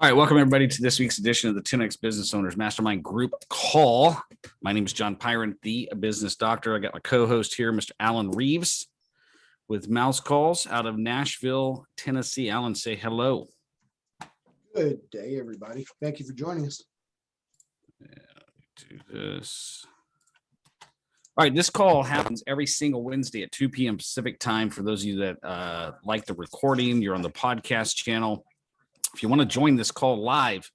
All right, welcome everybody to this week's edition of the 10X Business Owners Mastermind Group Call. My name is John Pyron, the business doctor. I got my co-host here, Mr. Alan Reeves, with Mouse Calls out of Nashville, Tennessee. Alan, say hello. Good day, everybody. Thank you for joining us. Do this. All right, this call happens every single Wednesday at 2 p.m. Pacific time. For those of you that like the recording, you're on the podcast channel. If you want to join this call live,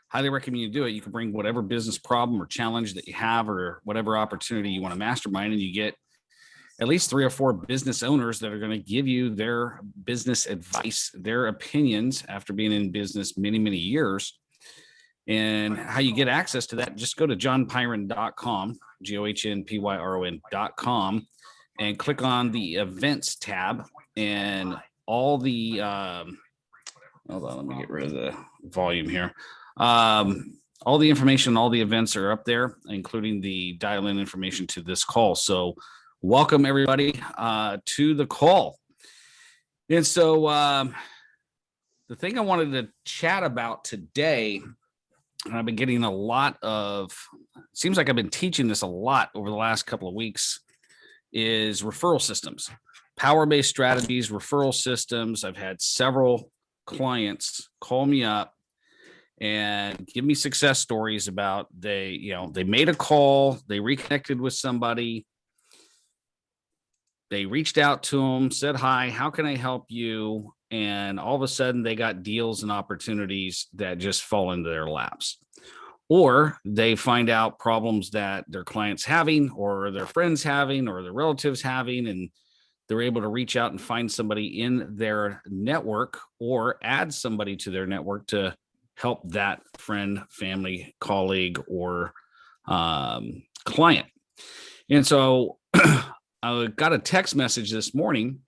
highly recommend you do it. You can bring whatever business problem or challenge that you have or whatever opportunity you want to mastermind, and you get at least 3 or 4 business owners that are going to give you their business advice, their opinions after being in business many, many years. And how you get access to that, just go to johnpyron.com, johnpyron.com, and click on the events tab, and all the hold on, let me get rid of the volume here. All the information, all the events are up there, including the dial-in information to this call. So welcome everybody to the call. And so the thing I wanted to chat about today, and I've been getting a lot of, seems like I've been teaching this a lot over the last couple of weeks, is referral systems, power-based strategies, referral systems. I've had several clients call me up and give me success stories about they made a call, they reconnected with somebody, they reached out to them, said, "Hi, how can I help you?" And all of a sudden they got deals and opportunities that just fall into their laps. Or they find out problems that their clients having, or their friends having, or their relatives having, and they're able to reach out and find somebody in their network or add somebody to their network to help that friend, family, colleague, or client. And so I got a text message this morning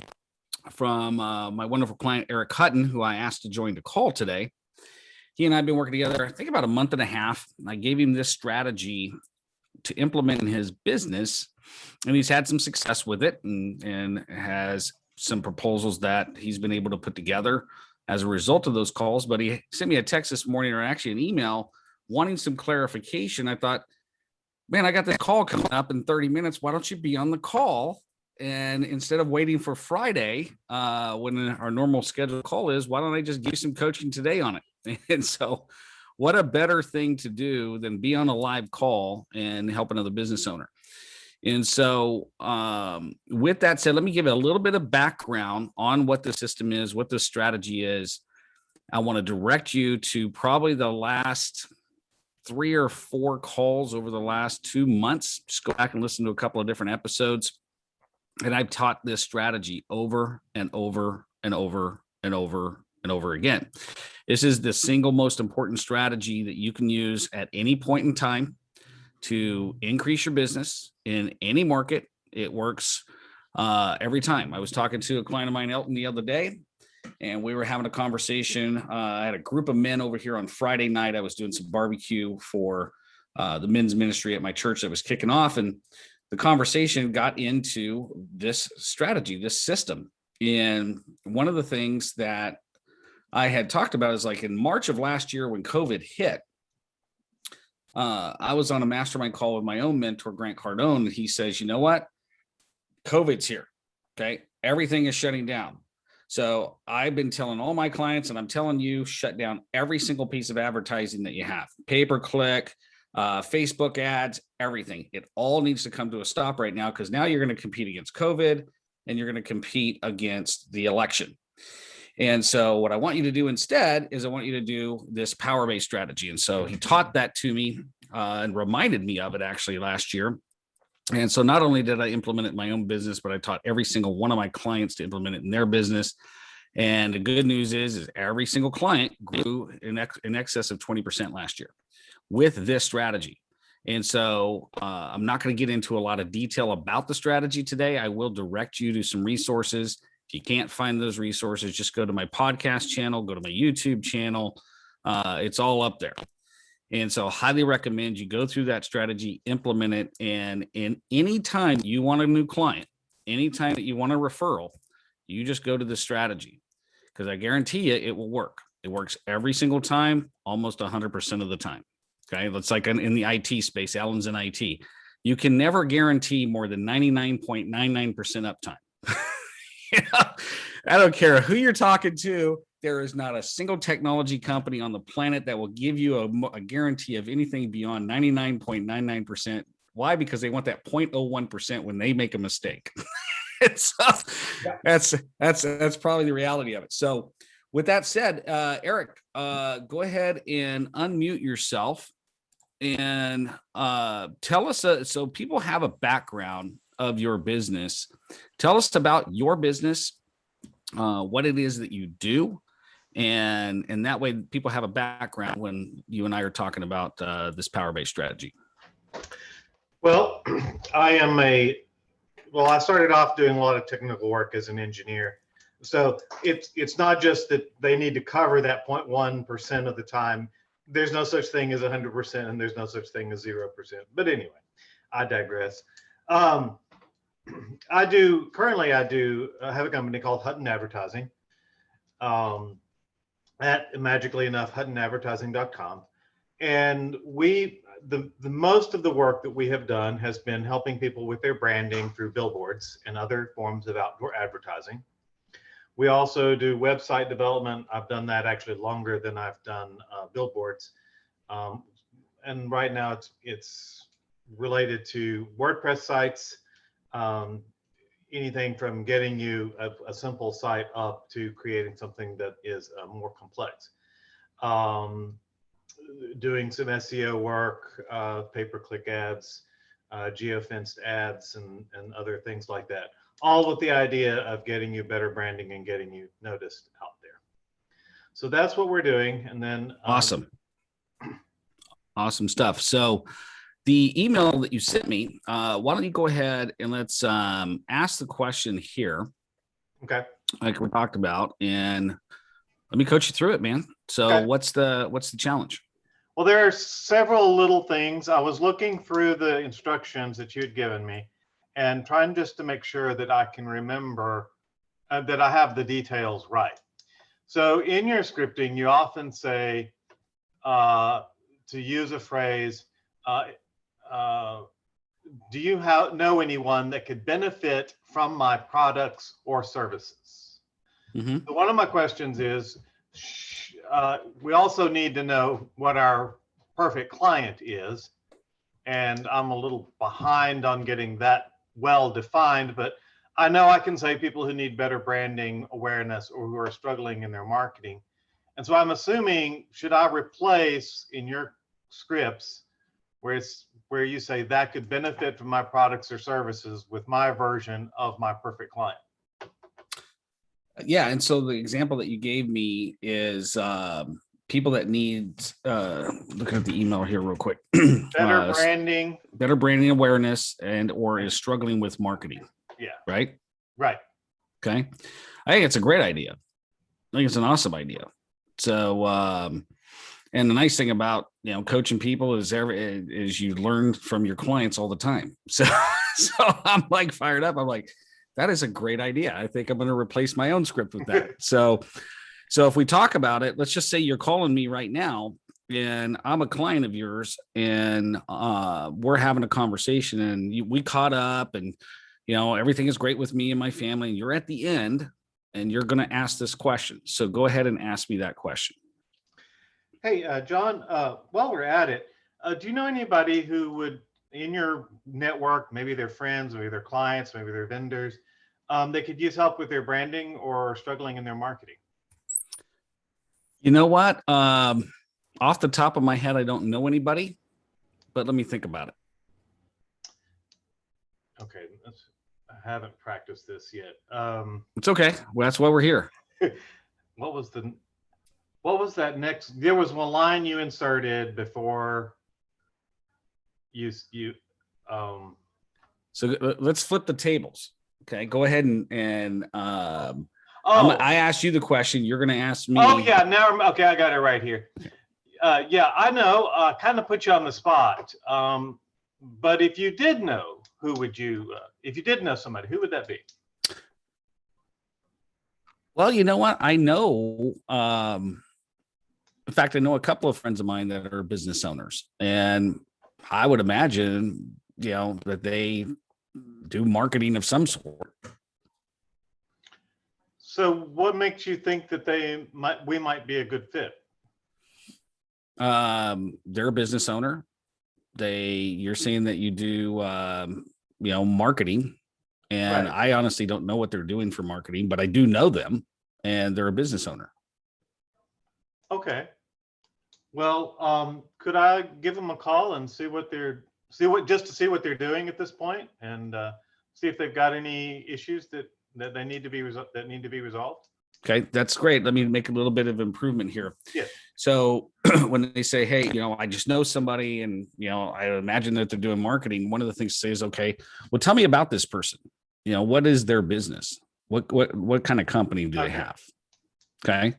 from my wonderful client, Eric Hutton, who I asked to join the call today. He and I have been working together, I think, about a month and a half. I gave him this strategy to implement in his business, and he's had some success with it, and has some proposals that he's been able to put together as a result of those calls. But he sent me a text this morning, or actually an email, wanting some clarification. I thought, man, I got this call coming up in 30 minutes. Why don't you be on the call? And instead of waiting for Friday, when our normal scheduled call is, why don't I just give you some coaching today on it? And so what a better thing to do than be on a live call and help another business owner. And so with that said, let me give you a little bit of background on what the system is, what the strategy is. I want to direct you to probably the last 3 or 4 calls over the last 2 months. Just go back and listen to a couple of different episodes. And I've taught this strategy over and over and over and over and over again. This is the single most important strategy that you can use at any point in time to increase your business in any market. It works every time. I was talking to a client of mine, Elton, the other day, and we were having a conversation. I had a group of men over here on Friday night. I was doing some barbecue for the men's ministry at my church that was kicking off, and the conversation got into this strategy, this system. And one of the things that I had talked about is, like, in March of last year when COVID hit, I was on a mastermind call with my own mentor, Grant Cardone, and he says, you know what? COVID's here. Okay. Everything is shutting down. So I've been telling all my clients, and I'm telling you, shut down every single piece of advertising that you have, pay-per-click, Facebook ads, everything. It all needs to come to a stop right now, because now you're going to compete against COVID and you're going to compete against the election. And so what I want you to do instead is I want you to do this power-based strategy. And so he taught that to me and reminded me of it actually last year. And so not only did I implement it in my own business, but I taught every single one of my clients to implement it in their business. And the good news is every single client grew in excess of 20% last year with this strategy. And so I'm not going to get into a lot of detail about the strategy today. I will direct you to some resources. If you can't find those resources, just go to my podcast channel, go to my YouTube channel. It's all up there. And so highly recommend you go through that strategy, implement it. And in any time you want a new client, anytime that you want a referral, you just go to the strategy, because I guarantee you it will work. It works every single time, almost 100% of the time. Okay. That's like in the IT space. Alan's in IT. You can never guarantee more than 99.99% uptime. You know, I don't care who you're talking to. There is not a single technology company on the planet that will give you a guarantee of anything beyond 99.99%. Why? Because they want that 0.01% when they make a mistake. So that's probably the reality of it. So with that said, Eric, go ahead and unmute yourself and tell us, so people have a background of your business. Tell us about your business, what it is that you do, and that way people have a background when you and I are talking about this power-based strategy. Well, I started off doing a lot of technical work as an engineer. So it's not just that they need to cover that 0.1% of the time. There's no such thing as 100%, and there's no such thing as 0%. But anyway, I digress. I have a company called Hutton Advertising. At magically enough, huttonadvertising.com. And the most of the work that we have done has been helping people with their branding through billboards and other forms of outdoor advertising. We also do website development. I've done that actually longer than I've done billboards. And right now it's related to WordPress sites, anything from getting you a simple site up to creating something that is more complex. Doing some SEO work, pay-per-click ads, geofenced ads, and other things like that. All with the idea of getting you better branding and getting you noticed out there. So that's what we're doing. And then awesome stuff. So the email that you sent me, why don't you go ahead and let's ask the question here. Okay. Like we talked about, and let me coach you through it, man. So okay. What's the challenge? Well, there are several little things. I was looking through the instructions that you had given me and trying just to make sure that I can remember that I have the details right. So in your scripting, you often say, to use a phrase, do you know anyone that could benefit from my products or services? Mm-hmm. So one of my questions is, we also need to know what our perfect client is. And I'm a little behind on getting that well defined, but I know I can say people who need better branding awareness or who are struggling in their marketing. And so I'm assuming, should I replace in your scripts where you say that could benefit from my products or services with my version of my perfect client? Yeah. And so the example that you gave me is people that need, looking at the email here real quick. Better branding awareness or is struggling with marketing. Yeah. Right? Right. Okay. I think it's a great idea. I think it's an awesome idea. So, and the nice thing about, coaching people is you learn from your clients all the time. So I'm like fired up. I'm like, that is a great idea. I think I'm going to replace my own script with that. So if we talk about it, let's just say you're calling me right now and I'm a client of yours and we're having a conversation and we caught up and, everything is great with me and my family. And you're at the end and you're going to ask this question. So go ahead and ask me that question. Hey, John, while we're at it, do you know anybody who would, in your network, maybe their friends, maybe their clients, maybe their vendors, they could use help with their branding or struggling in their marketing? You know what? Off the top of my head, I don't know anybody, but let me think about it. Okay, I haven't practiced this yet. It's okay. Well, that's why we're here. What was that next? There was one line you inserted before you So let's flip the tables. Okay, go ahead and I asked you the question. You're going to ask me. Oh yeah, okay, I got it right here. Yeah, I know. Kind of put you on the spot. But if you did know, who would you? If you did know somebody, who would that be? Well, you know what? I know In fact, I know a couple of friends of mine that are business owners, and I would imagine, that they do marketing of some sort. So what makes you think that we might be a good fit? They're a business owner. You're saying that you do, marketing, and Right. I honestly don't know what they're doing for marketing, but I do know them, and they're a business owner. Okay. Well, could I give them a call and see what they're doing at this point, and see if they've got any issues that they need to be resolved? Okay, that's great. Let me make a little bit of improvement here. Yes. So when they say, hey, I just know somebody, and, I imagine that they're doing marketing, one of the things to say is, okay, well, tell me about this person. What is their business? What kind of company do they have? Okay.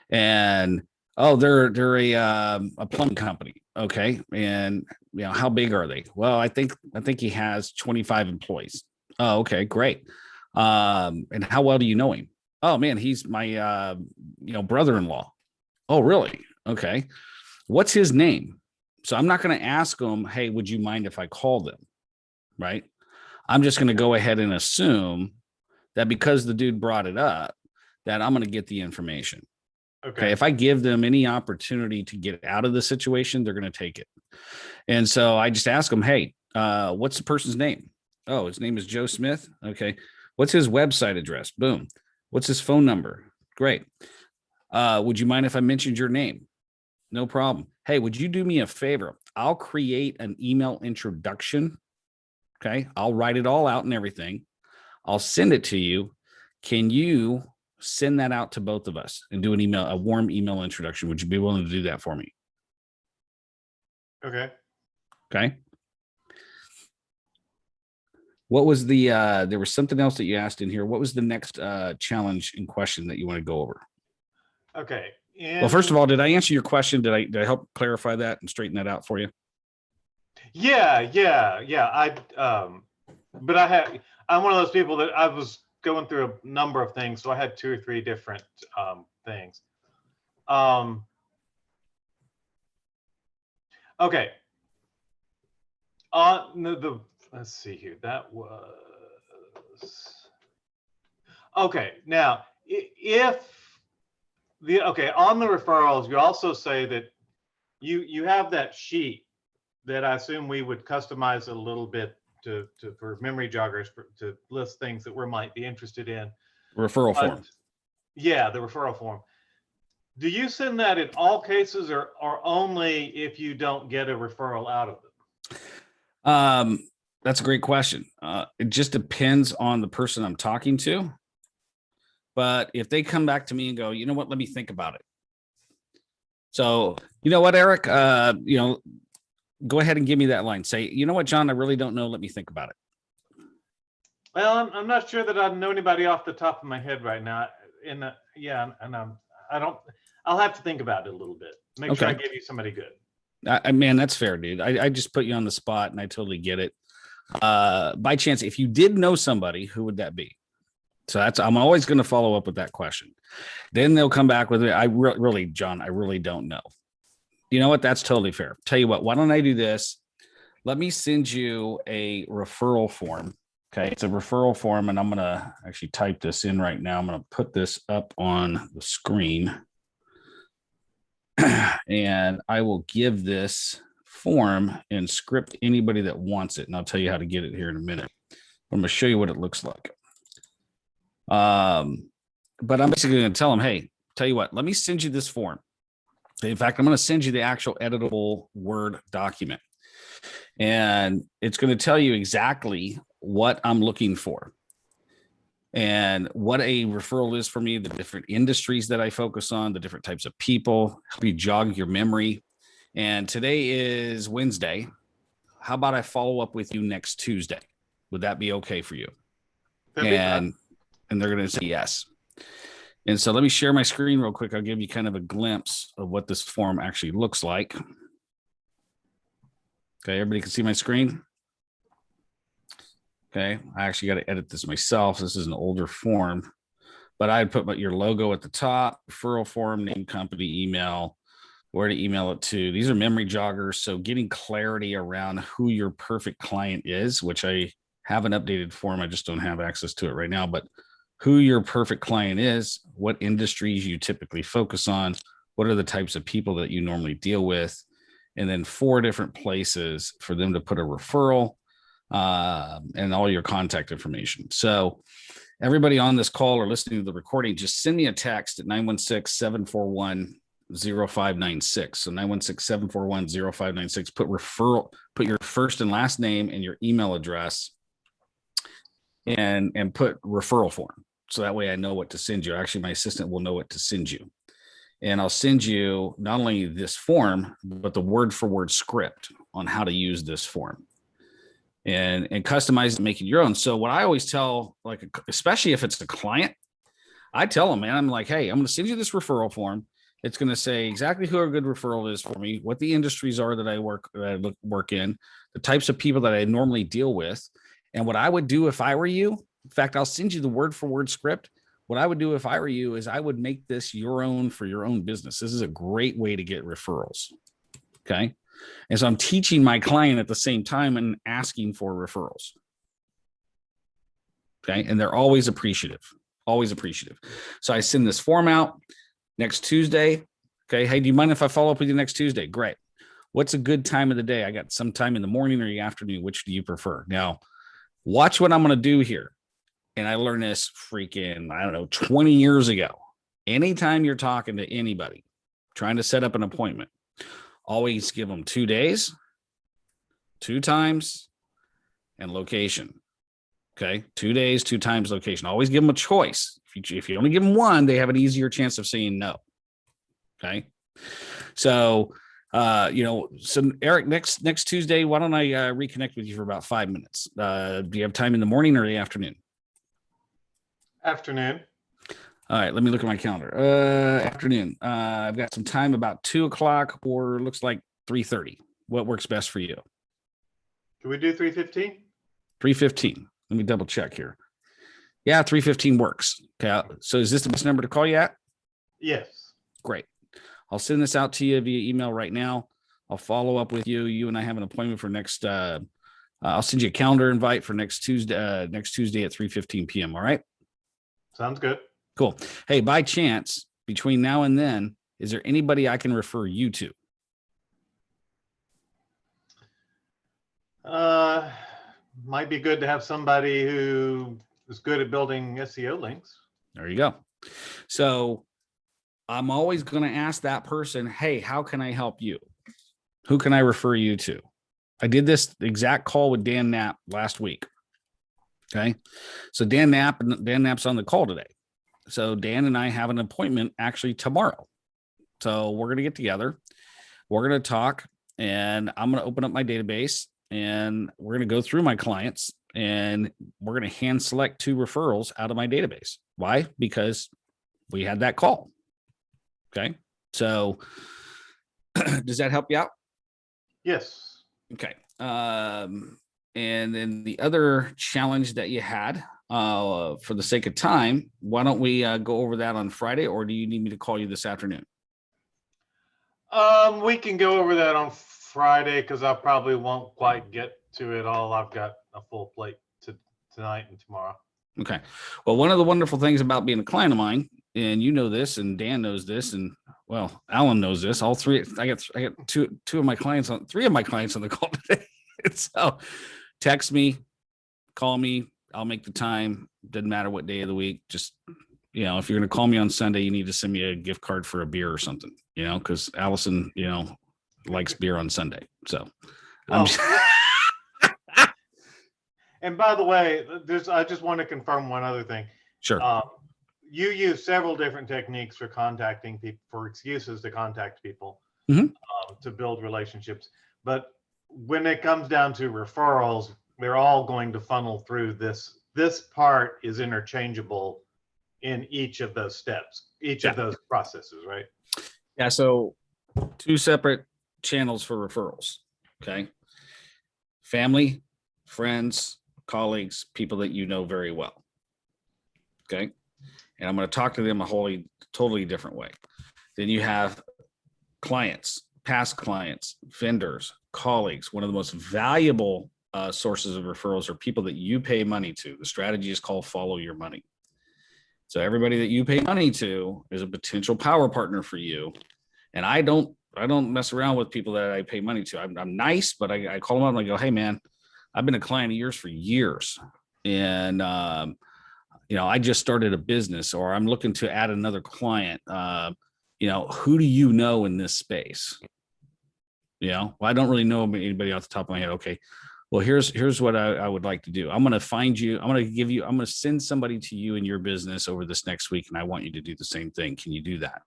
And, oh, they're a plumbing company. Okay. And, how big are they? Well, I think he has 25 employees. Oh, okay, great. And how well do you know him? Oh man, he's my, brother-in-law. Oh, really? Okay. What's his name? So I'm not going to ask them, hey, would you mind if I call them? Right. I'm just going to go ahead and assume that because the dude brought it up, that I'm going to get the information. Okay. If I give them any opportunity to get out of the situation, they're going to take it. And so I just ask them, hey, what's the person's name? Oh, his name is Joe Smith. Okay. What's his website address? Boom. What's his phone number? Great. Would you mind if I mentioned your name? No problem. Hey, would you do me a favor? I'll create an email introduction. Okay. I'll write it all out and everything. I'll send it to you. Can you send that out to both of us and do a warm email introduction? Would you be willing to do that for me? Okay. Okay. What was there was something else that you asked in here. What was the next challenge in question that you want to go over? Okay. Well, first of all, did I answer your question? Did I help clarify that and straighten that out for you? Yeah. But I'm one of those people that I was going through a number of things, so I had 2 or 3 different things. Okay. Let's see here. That was okay. Now, on the referrals, you also say that you have that sheet that I assume we would customize a little bit for memory joggers to list things that we might be interested in. Referral form. Yeah, the referral form. Do you send that in all cases, or only if you don't get a referral out of them? That's a great question. It just depends on the person I'm talking to. But if they come back to me and go, you know what, let me think about it. So, you know what, Eric, go ahead and give me that line. Say, you know what, John, I really don't know. Let me think about it. Well, I'm not sure that I know anybody off the top of my head right now. I'll have to think about it a little bit. Make sure I give you somebody good. Man, that's fair, dude. I just put you on the spot and I totally get it. By chance, if you did know somebody, who would that be? So I'm always going to follow up with that question. Then they'll come back with it. Really, John, I really don't know. You know what? That's totally fair. Tell you what, why don't I do this? Let me send you a referral form. Okay. It's a referral form, and I'm going to actually type this in right now. I'm going to put this up on the screen. And I will give this form and script anybody that wants it. And I'll tell you how to get it here in a minute. I'm going to show you what it looks like. But I'm basically going to tell them, hey, tell you what, let me send you this form. In fact, I'm going to send you the actual editable Word document. And it's going to tell you exactly what I'm looking for and what a referral is for me, the different industries that I focus on, the different types of people, help you jog your memory. And today is Wednesday. How about I follow up with you next Tuesday? Would that be okay for you? And they're going to say yes. And so let me share my screen real quick. I'll give you kind of a glimpse of what this form actually looks like. Okay, everybody can see my screen? Okay, I actually got to edit this myself. This is an older form, but I'd put your logo at the top, referral form, name, company, email, where to email it to. These are memory joggers. So getting clarity around who your perfect client is, which I have an updated form. I just don't have access to it right now, but who your perfect client is, what industries you typically focus on, what are the types of people that you normally deal with, and then 4 different places for them to put a referral and all your contact information. So everybody on this call or listening to the recording, just send me a text at 916-741-0596. So 916-741-0596. Put referral, put your first and last name and your email address and put referral form. So that way I know what to send you. Actually, my assistant will know what to send you. And I'll send you not only this form, but the word for word script on how to use this form and customize it, make it your own. So what I always tell, like, especially if it's a client, I tell them, man, I'm like, hey, I'm going to send you this referral form. It's going to say exactly who a good referral is for me, what the industries are that I work in, the types of people that I normally deal with. And what I would do if I were you, in fact, I'll send you the word for word script. What I would do if I were you is I would make this your own for your own business. This is a great way to get referrals. Okay. And so I'm teaching my client at the same time and asking for referrals. Okay. And they're always appreciative, always appreciative. So I send this form out next Tuesday. Okay. Hey, do you mind if I follow up with you next Tuesday? Great. What's a good time of the day? I got some time in the morning or the afternoon. Which do you prefer? Now, watch what I'm going to do here. And I learned this freaking, 20 years ago. Anytime you're talking to anybody, trying to set up an appointment, always give them 2 days, 2 times, and location. Okay. 2 days, 2 times, location. Always give them a choice. If you only give them one, they have an easier chance of saying no. Okay. So, so Eric, next Tuesday, why don't I reconnect with you for about 5 minutes? Do you have time in the morning or the afternoon? Afternoon. All right, let me look at my calendar. Afternoon. I've got some time about 2:00 or looks like 3:30. What works best for you? Can we do 3:15? 3:15. Let me double check here. Yeah, 3:15 works. Okay. So is this the best number to call you at? Yes. Great. I'll send this out to you via email right now. I'll follow up with you. You and I have an appointment for next. I'll send you a calendar invite for next Tuesday at 3:15 p.m. All right. Sounds good. Cool. Hey, by chance, between now and then, is there anybody I can refer you to? Might be good to have somebody who is good at building SEO links. There you go. So I'm always going to ask that person, hey, how can I help you? Who can I refer you to? I did this exact call with Dan Knapp last week. Okay. So Dan Knapp's on the call today. So Dan and I have an appointment actually tomorrow. So we're going to get together. We're going to talk and I'm going to open up my database and we're going to go through my clients and we're going to hand select 2 referrals out of my database. Why? Because we had that call. Okay. So does that help you out? Yes. Okay. And then the other challenge that you had, for the sake of time, why don't we go over that on Friday, or do you need me to call you this afternoon? We can go over that on Friday because I probably won't quite get to it all. I've got a full plate tonight and tomorrow. Okay. Well, one of the wonderful things about being a client of mine, and you know this, and Dan knows this, and well, Alan knows this. All three. I got 3 of my clients on the call today. So text me, call me. I'll make the time. Doesn't matter what day of the week. Just, if you're going to call me on Sunday, you need to send me a gift card for a beer or something, because Allison, likes beer on Sunday. So I'm just... And by the way, I just want to confirm one other thing. Sure. You use several different techniques for contacting people, for excuses to contact people, to build relationships. But when it comes down to referrals, they're all going to funnel through this. This part is interchangeable in each of those steps, each of those processes, right? Yeah. So 2 separate channels for referrals. Okay. Family, friends, colleagues, people that you know very well. Okay. And I'm going to talk to them a totally different way. Then you have clients, past clients, vendors, colleagues. One of the most valuable sources of referrals are people that you pay money to. The strategy is called follow your money. So everybody that you pay money to is a potential power partner for you. And I don't mess around with people that I pay money to. I'm nice, but I call them up and I go, hey man, I've been a client of yours for years. And, I just started a business, or I'm looking to add another client. Who do you know in this space? Well, I don't really know anybody off the top of my head. Okay. Well, here's what I would like to do. I'm going to find you. I'm going to send somebody to you in your business over this next week. And I want you to do the same thing. Can you do that?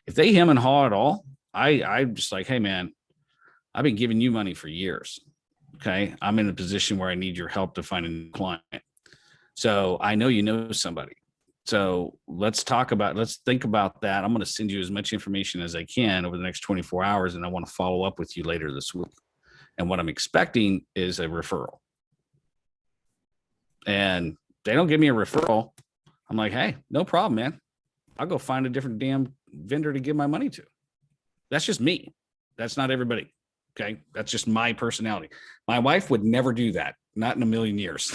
If they hem and haw at all, I'm just like, hey man, I've been giving you money for years. Okay. I'm in a position where I need your help to find a new client. So I know you know somebody. So let's think about that. I'm going to send you as much information as I can over the next 24 hours. And I want to follow up with you later this week. And what I'm expecting is a referral. And they don't give me a referral. I'm like, hey, no problem, man. I'll go find a different damn vendor to give my money to. That's just me. That's not everybody. Okay. That's just my personality. My wife would never do that. Not in a million years.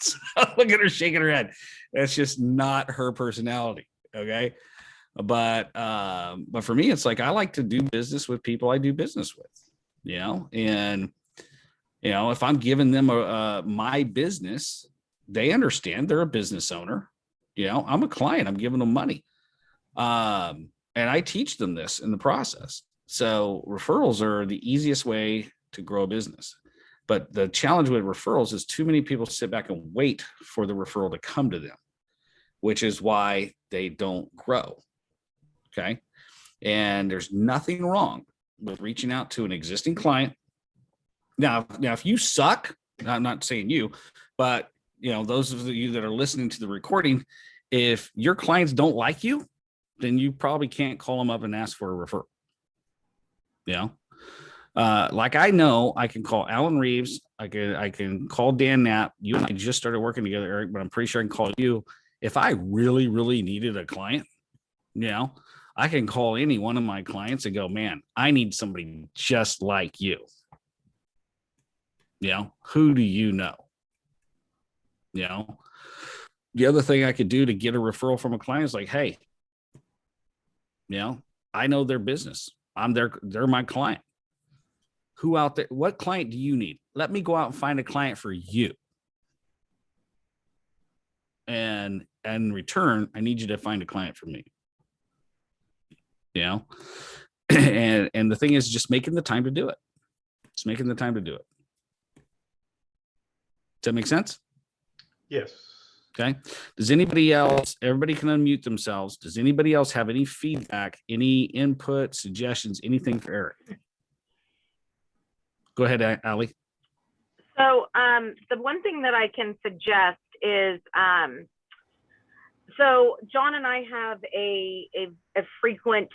So look at her shaking her head. That's just not her personality. Okay. But for me, it's like, I like to do business with people I do business with, and, if I'm giving them my business, they understand they're a business owner. I'm a client, I'm giving them money. And I teach them this in the process. So referrals are the easiest way to grow a business. But the challenge with referrals is too many people sit back and wait for the referral to come to them, which is why they don't grow. Okay. And there's nothing wrong with reaching out to an existing client. Now, if you suck, I'm not saying you, but those of you that are listening to the recording, if your clients don't like you, then you probably can't call them up and ask for a referral. Like I know I can call Alan Reeves. I can call Dan Knapp. You and I just started working together, Eric, but I'm pretty sure I can call you. If I really, really needed a client, I can call any one of my clients and go, man, I need somebody just like you. Who do you know? The other thing I could do to get a referral from a client is like, hey, I know their business. They're my client. Who out there, what client do you need? Let me go out and find a client for you. And in return, I need you to find a client for me. And the thing is just making the time to do it. It's making the time to do it. Does that make sense? Yes. Okay. Does anybody else, everybody can unmute themselves. Does anybody else have any feedback, any input, suggestions, anything for Eric? Go ahead, Ali. So the one thing that I can suggest is, so John and I have a frequent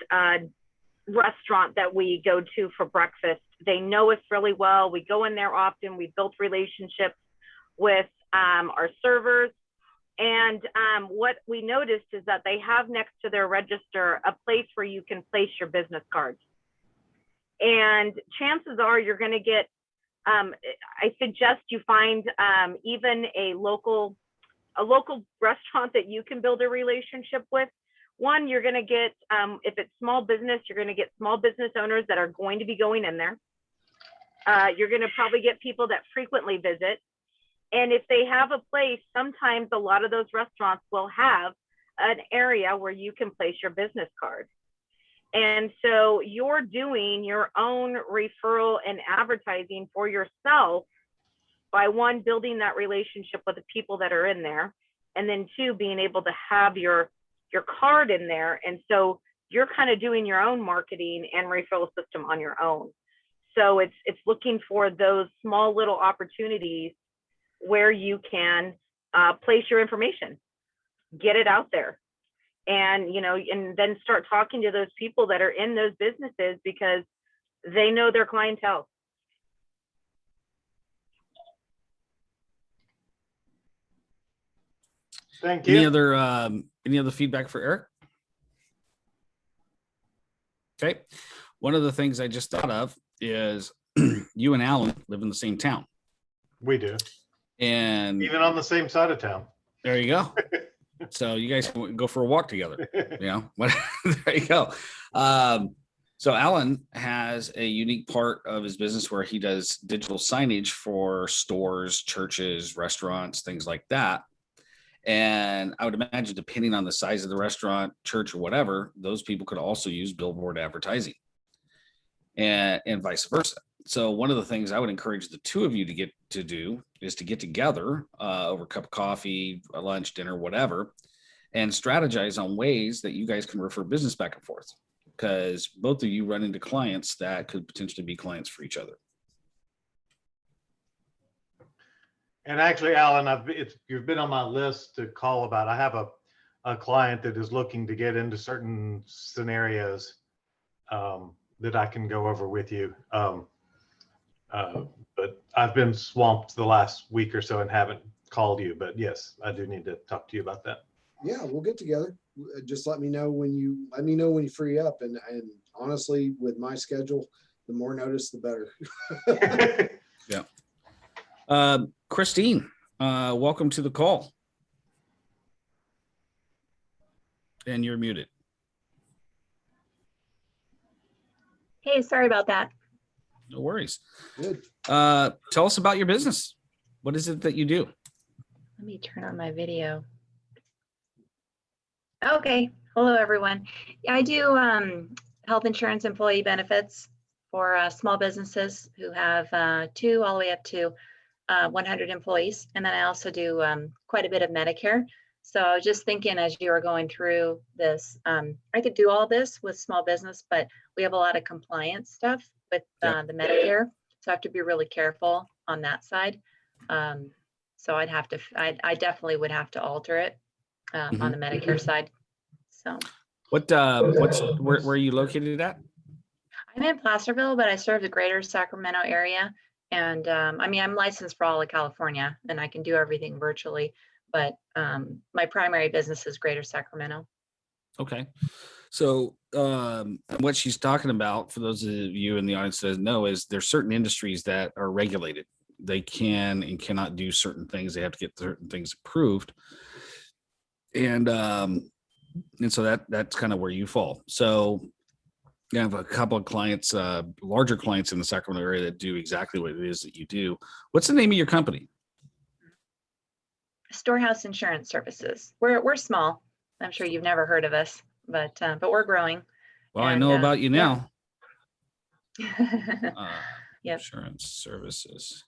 restaurant that we go to for breakfast. They know us really well. We go in there often. We've built relationships with our servers. And what we noticed is that they have next to their register a place where you can place your business cards. And chances are you're going to get, I suggest you find even a local restaurant that you can build a relationship with. One, you're going to get, if it's small business, you're going to get small business owners that are going to be going in there. You're going to probably get people that frequently visit. And if they have a place, sometimes a lot of those restaurants will have an area where you can place your business card. And so you're doing your own referral and advertising for yourself by one, building that relationship with the people that are in there, and then two, being able to have your card in there. And so you're kind of doing your own marketing and referral system on your own. So it's looking for those small little opportunities where you can place your information, get it out there. And, and then start talking to those people that are in those businesses because they know their clientele. Thank you. Any other feedback for Eric? Okay. One of the things I just thought of is you and Alan live in the same town. We do. And Even on the same side of town. there you go. So you guys can go for a walk together. There you go. So Alan has a unique part of his business where he does digital signage for stores, churches, restaurants, things like that. And I would imagine, depending on the size of the restaurant, church, or whatever, those people could also use billboard advertising, and vice versa. So one of the things I would encourage the two of you to get together over a cup of coffee, a lunch, dinner, whatever, and strategize on ways that you guys can refer business back and forth, because both of you run into clients that could potentially be clients for each other. And actually, Alan, you've been on my list to call about. I have a client that is looking to get into certain scenarios that I can go over with you. But I've been swamped the last week or so and haven't called you. But yes, I do need to talk to you about that. Yeah, we'll get together. Just let me know when you free up. And honestly, with my schedule, the more notice, the better. Yeah. Christine, welcome to the call. And you're muted. Hey, sorry about that. No worries. Good. Tell us about your business. What is it that you do? Let me turn on my video. Okay. Hello, everyone. I do health insurance employee benefits for small businesses who have 2 all the way up to 100 employees. And then I also do quite a bit of Medicare. So I was just thinking, as you were going through this, I could do all this with small business, but we have a lot of compliance stuff with the Medicare. So I have to be really careful on that side. So I definitely would have to alter it on the Medicare side. So where are you located at? I'm in Placerville, but I serve the greater Sacramento area. And I mean, I'm licensed for all of California and I can do everything virtually, but my primary business is greater Sacramento. Okay. So what she's talking about, for those of you in the audience that doesn't know, is there's certain industries that are regulated. They can and cannot do certain things. They have to get certain things approved. And so that's kind of where you fall. So I have a couple of clients, larger clients in the Sacramento area that do exactly what it is that you do. What's the name of your company? Storehouse Insurance Services. We're small. I'm sure you've never heard of us, but we're growing. Well, I know about you now. Yep. Insurance services.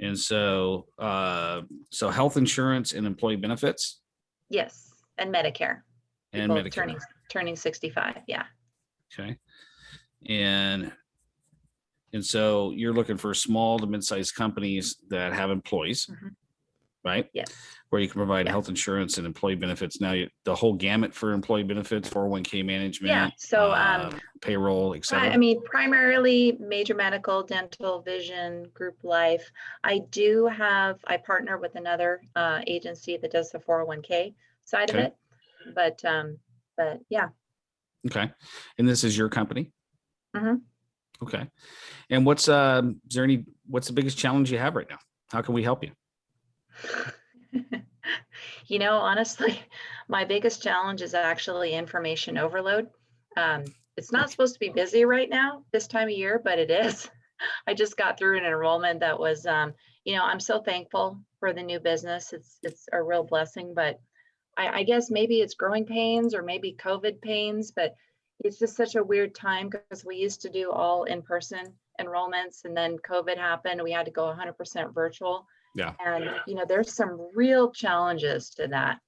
And so, so health insurance and employee benefits. Yes, and Medicare. And People Medicare. turning 65. Yeah. Okay. And so you're looking for small to mid-sized companies that have employees, right? Yes. Where you can provide health insurance and employee benefits. Now, the whole gamut for employee benefits, 401k management, Yeah. So payroll, et cetera. I mean, primarily major medical, dental, vision, group life. I partner with another agency that does the 401k side of it. But yeah. Okay. And this is your company? Mm-hmm. Okay. And what's the biggest challenge you have right now? How can we help you? You know, honestly, my biggest challenge is actually information overload. It's not supposed to be busy right now this time of year, but it is. I just got through an enrollment that was, I'm so thankful for the new business. It's a real blessing, but I guess maybe it's growing pains or maybe COVID pains, but it's just such a weird time because we used to do all in-person enrollments and then COVID happened. We had to go 100% virtual. Yeah. And, there's some real challenges to that.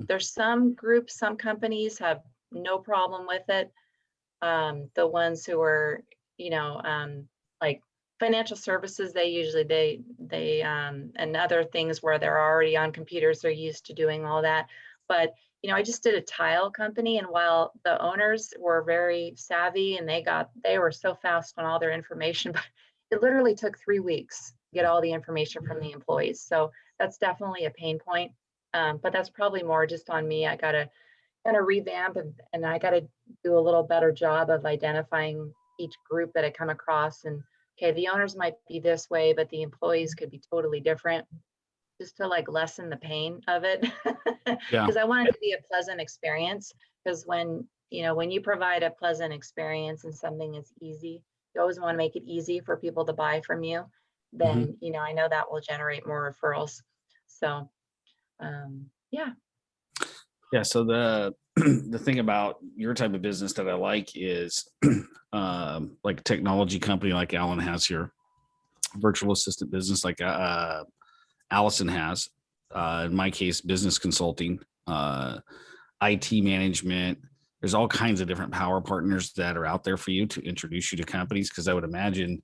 There's some groups, some companies have no problem with it. The ones who are, like financial services, they and other things where they're already on computers, they're used to doing all that. But, I just did a tile company, and while the owners were very savvy and they were so fast on all their information, but it literally took 3 weeks to get all the information from the employees. So that's definitely a pain point. But that's probably more just on me. I gotta kind of revamp, and I got to do a little better job of identifying each group that I come across. And okay, the owners might be this way, but the employees could be totally different, just to like lessen the pain of it. Yeah. Because I want it to be a pleasant experience. Because when you provide a pleasant experience and something is easy, you always want to make it easy for people to buy from you. Then I know that will generate more referrals. So yeah. Yeah. So the thing about your type of business that I like is like a technology company like Alan has here, virtual assistant business like Allison has. In my case, business consulting, IT management. There's all kinds of different power partners that are out there for you to introduce you to companies. Because I would imagine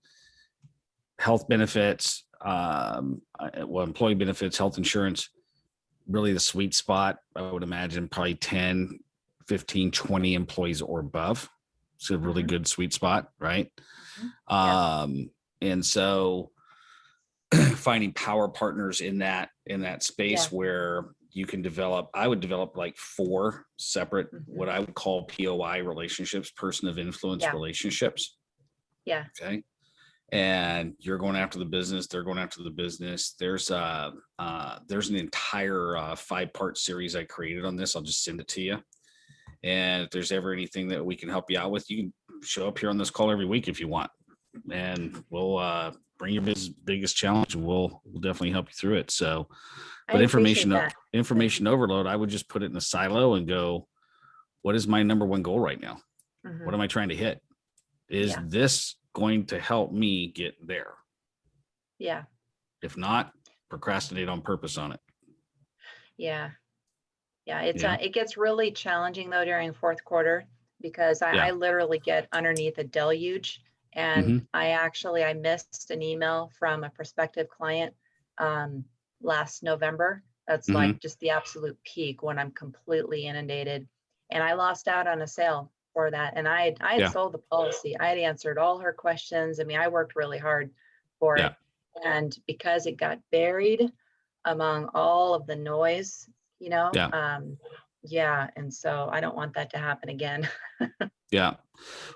health benefits, employee benefits, health insurance, really the sweet spot. I would imagine probably 10, 15, 20 employees or above. It's a really good sweet spot, right? And so finding power partners in that space where you can I would develop like 4 separate, what I would call POI relationships, person of influence relationships. Yeah. Okay. And you're going after the business, they're going after the business. There's an entire 5-part series I created on this. I'll just send it to you. And if there's ever anything that we can help you out with, you can show up here on this call every week if you want. And we'll bring your biggest challenge, and we'll definitely help you through it. So, but information overload, I would just put it in a silo and go, what is my number one goal right now? What am I trying to hit? Is this going to help me get there? Yeah. If not, procrastinate on purpose on it. Yeah. It gets really challenging though during fourth quarter, because I literally get underneath a deluge. And I missed an email from a prospective client last November. That's like just the absolute peak when I'm completely inundated. And I lost out on a sale for that. And I had sold the policy. I had answered all her questions. I mean, I worked really hard for it. And because it got buried among all of the noise, and so I don't want that to happen again.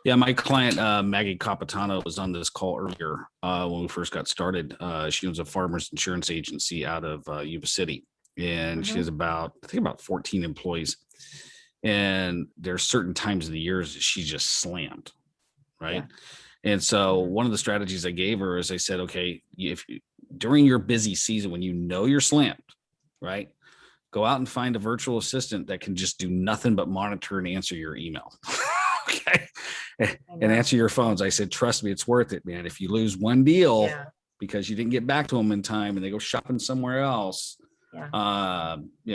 My client Maggie Capitano was on this call earlier when we first got started. She owns a farmers insurance agency out of Yuba City, and she has about 14 employees. And there's certain times of the years that she's just slammed, right? And so one of the strategies I gave her is I said, okay, if during your busy season when you're slammed, right, go out and find a virtual assistant that can just do nothing but monitor and answer your email. Okay. And answer your phones. I said, trust me, it's worth it, man. If you lose one deal because you didn't get back to them in time and they go shopping somewhere else,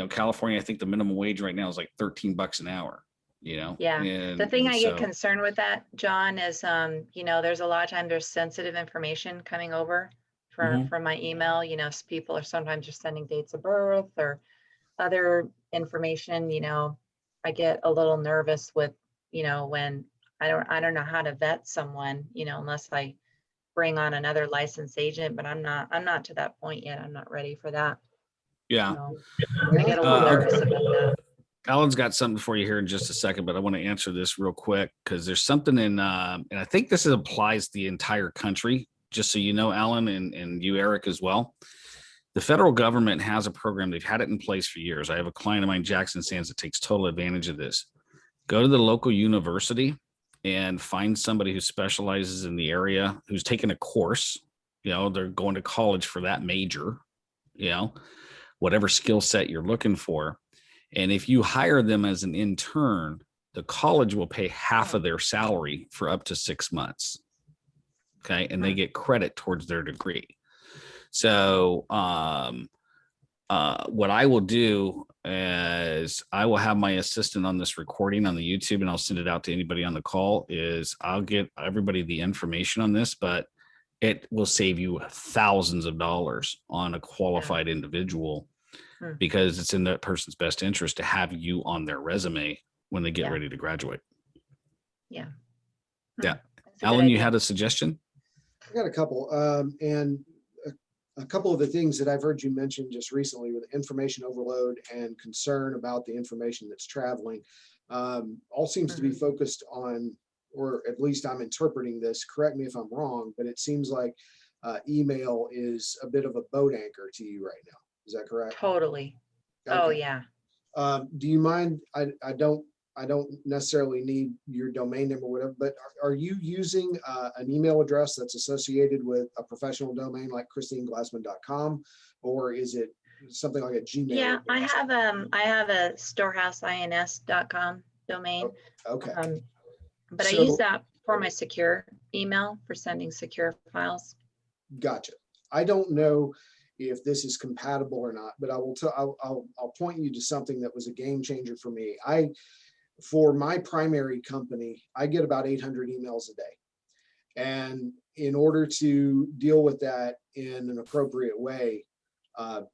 California, I think the minimum wage right now is like $13 an hour, And the thing I get concerned with that, John, is, there's a lot of times there's sensitive information coming over from my email. People are sometimes just sending dates of birth or other information. I get a little nervous with, when I don't know how to vet someone, unless I bring on another licensed agent, but I'm not to that point yet. I'm not ready for that. Yeah. I get a little nervous about that. Alan's got something for you here in just a second, but I want to answer this real quick because there's something in, and I think this applies to the entire country, just so you know, Alan, and you, Eric, as well. The federal government has a program. They've had it in place for years. I have a client of mine, Jackson Sands, that takes total advantage of this. Go to the local university and find somebody who specializes in the area, who's taken a course. They're going to college for that major, whatever skill set you're looking for. And if you hire them as an intern, the college will pay half of their salary for up to 6 months. Okay. And they get credit towards their degree. So what I will do is I will have my assistant on this recording on the YouTube, and I'll send it out to anybody on the call. Is I'll get everybody the information on this, but it will save you thousands of dollars on a qualified individual, because it's in that person's best interest to have you on their resume when they get ready to graduate. Yeah. Alan, you had a suggestion? I got a couple. And a couple of the things that I've heard you mention just recently with information overload and concern about the information that's traveling, all seems to be focused on, or at least I'm interpreting this, correct me if I'm wrong, but it seems like email is a bit of a boat anchor to you right now. Is that correct? Totally. Okay. Oh, yeah. Do you mind? I don't necessarily need your domain number or whatever, but are you using an email address that's associated with a professional domain like christineglassman.com, or is it something like a Gmail? Yeah, I have a storehouseins.com domain. Okay. But I So- use that for my secure email for sending secure files. Gotcha. I don't know if this is compatible or not, but I will tell. I'll point you to something that was a game changer for me. For my primary company, I get about 800 emails a day. And in order to deal with that in an appropriate way,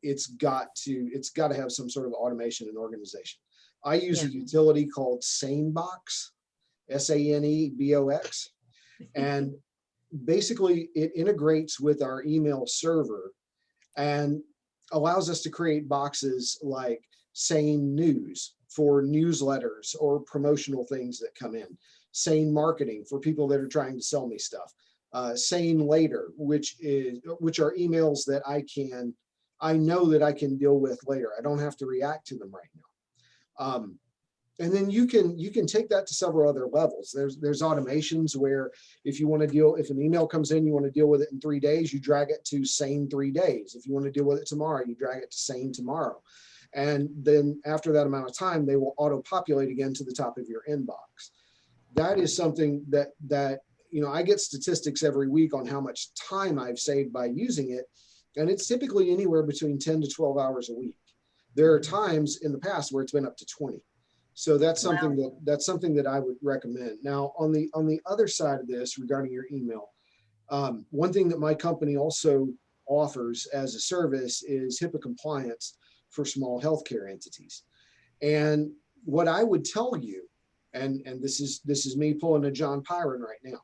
it's got to have some sort of automation and organization. I use a utility called SaneBox, SANEBOX. And basically it integrates with our email server and allows us to create boxes like Sane News for newsletters or promotional things that come in, Sane Marketing for people that are trying to sell me stuff, Sane Later, which are emails that I know that I can deal with later. I don't have to react to them right now. And then you can take that to several other levels. There's automations where if an email comes in, you want to deal with it in 3 days, you drag it to Sane 3 days. If you want to deal with it tomorrow, you drag it to Sane tomorrow. And then after that amount of time, they will auto-populate again to the top of your inbox. That is something that I get statistics every week on how much time I've saved by using it. And it's typically anywhere between 10 to 12 hours a week. There are times in the past where it's been up to 20. So that's something that I would recommend. Now, on the other side of this, regarding your email, one thing that my company also offers as a service is HIPAA compliance for small healthcare entities. And what I would tell you, and this is me pulling a John Pyron right now,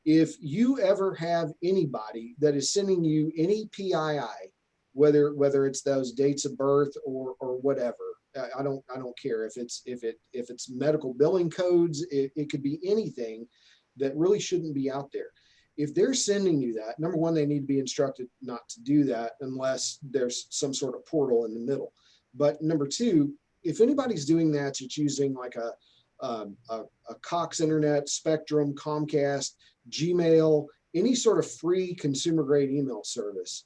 if you ever have anybody that is sending you any PII, whether it's those dates of birth or whatever, I don't care if it's medical billing codes, it could be anything that really shouldn't be out there. If they're sending you that, number one, they need to be instructed not to do that unless there's some sort of portal in the middle. But number two, if anybody's doing that, it's using like a Cox Internet, Spectrum, Comcast, Gmail, any sort of free consumer grade email service,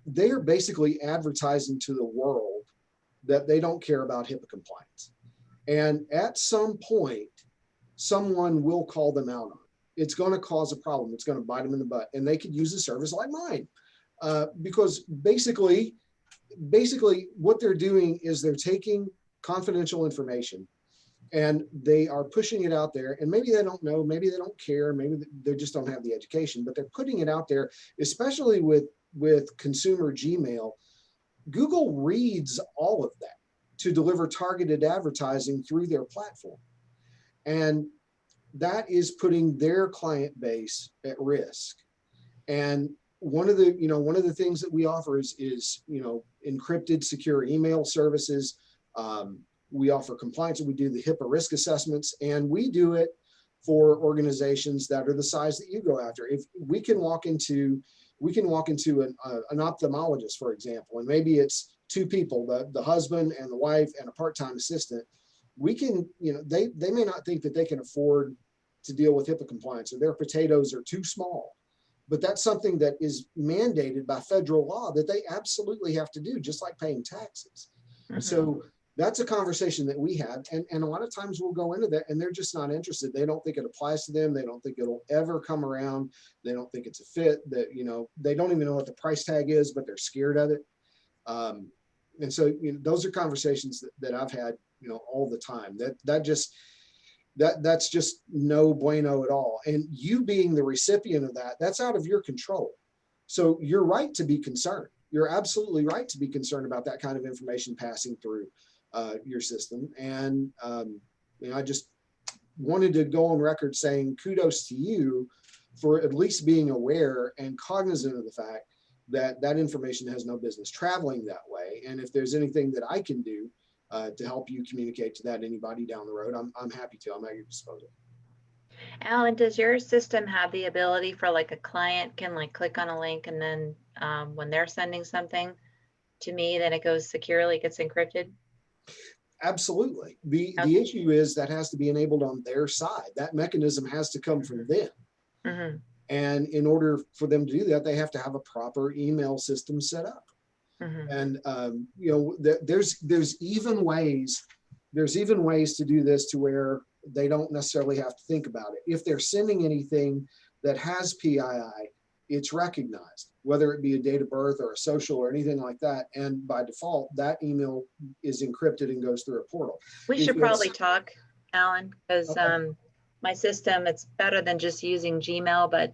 they are basically advertising to the world that they don't care about HIPAA compliance. And at some point, someone will call them out on it. It's going to cause a problem. It's going to bite them in the butt. And they could use a service like mine because basically what they're doing is they're taking confidential information and they are pushing it out there. And maybe they don't know, maybe they don't care, maybe they just don't have the education, but they're putting it out there, especially with consumer Gmail. Google reads all of that to deliver targeted advertising through their platform. And that is putting their client base at risk. And one of the things that we offer is encrypted secure email services. We offer compliance, and we do the HIPAA risk assessments, and we do it for organizations that are the size that you go after. If we can walk into an ophthalmologist, for example, and maybe it's two people, the husband and the wife and a part-time assistant, we can, they may not think that they can afford to deal with HIPAA compliance, or their potatoes are too small, but that's something that is mandated by federal law that they absolutely have to do, just like paying taxes. Mm-hmm. So that's a conversation that we have. And a lot of times we'll go into that and they're just not interested. They don't think it applies to them. They don't think it'll ever come around. They don't think it's a fit, that, they don't even know what the price tag is, but they're scared of it. And so, those are conversations that I've had, all the time. That's just no bueno at all. And you being the recipient of that, that's out of your control. So you're right to be concerned. You're absolutely right to be concerned about that kind of information passing through your system. And I just wanted to go on record saying kudos to you for at least being aware and cognizant of the fact that information has no business traveling that way. And if there's anything that I can do to help you communicate to that anybody down the road, I'm happy to. I'm at your disposal. Alan, does your system have the ability for like a client can like click on a link and then when they're sending something to me, then it goes securely, gets encrypted? Absolutely. The Okay. issue is that has to be enabled on their side. That mechanism has to come from them. Mm-hmm. And in order for them to do that, they have to have a proper email system set up. Mm-hmm. And there's even ways to do this to where they don't necessarily have to think about it. If they're sending anything that has PII, it's recognized, whether it be a date of birth or a social or anything like that. And by default, that email is encrypted and goes through a portal. We should probably talk, Alan, because Okay. my system, it's better than just using Gmail, but